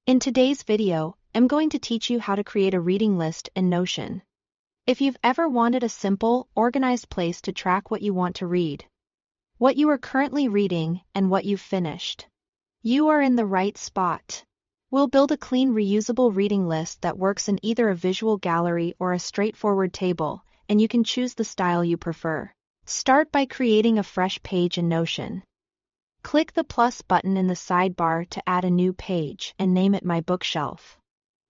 In today's video, I'm going to teach you how to create a reading list in Notion. If you've ever wanted a simple, organized place to track what you want to read, what you are currently reading, and what you've finished, you are in the right spot. We'll build a clean, reusable reading list that works in either a visual gallery or a straightforward table, and you can choose the style you prefer. Start by creating a fresh page in Notion. Click the plus button in the sidebar to add a new page and name it My Bookshelf.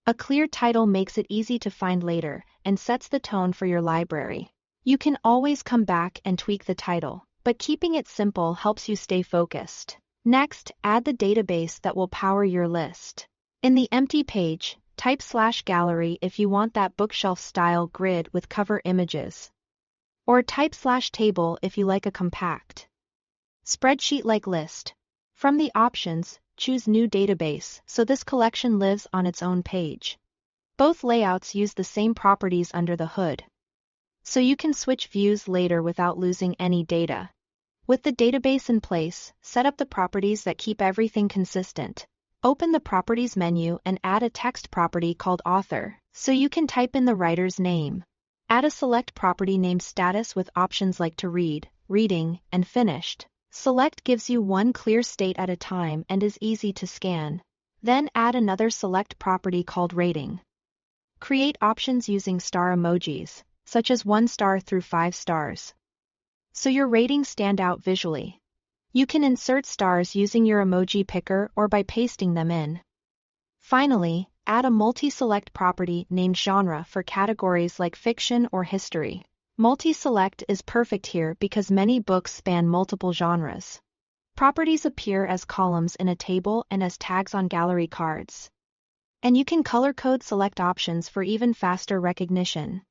A clear title makes it easy to find later and sets the tone for your library. You can always come back and tweak the title, but keeping it simple helps you stay focused. Next, add the database that will power your list. In the empty page, type /gallery if you want that bookshelf-style grid with cover images. Or type /table if you like a compact spreadsheet-like list. From the options, choose New Database so this collection lives on its own page. Both layouts use the same properties under the hood, so you can switch views later without losing any data. With the database in place, set up the properties that keep everything consistent. Open the Properties menu and add a text property called Author, so you can type in the writer's name. Add a select property named Status with options like To Read, Reading, and Finished. Select gives you one clear state at a time and is easy to scan. Then add another select property called Rating. Create options using star emojis, such as 1 star through 5 stars, so your ratings stand out visually. You can insert stars using your emoji picker or by pasting them in. Finally, add a multi-select property named Genre for categories like fiction or history. Multi-select is perfect here because many books span multiple genres. Properties appear as columns in a table and as tags on gallery cards. And you can color code select options for even faster recognition.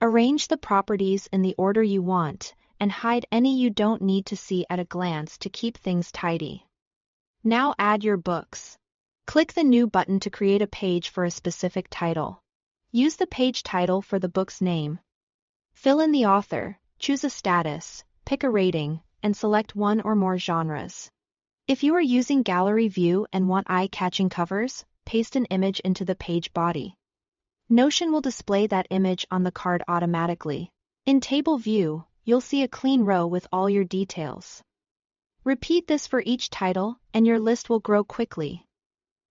Arrange the properties in the order you want, and hide any you don't need to see at a glance to keep things tidy. Now add your books. Click the New button to create a page for a specific title. Use the page title for the book's name. Fill in the author, choose a status, pick a rating, and select one or more genres. If you are using Gallery View and want eye-catching covers, paste an image into the page body. Notion will display that image on the card automatically. In Table View, you'll see a clean row with all your details. Repeat this for each title, and your list will grow quickly.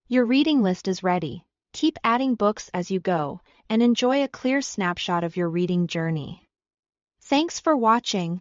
Your reading list is ready. Keep adding books as you go, and enjoy a clear snapshot of your reading journey. Thanks for watching.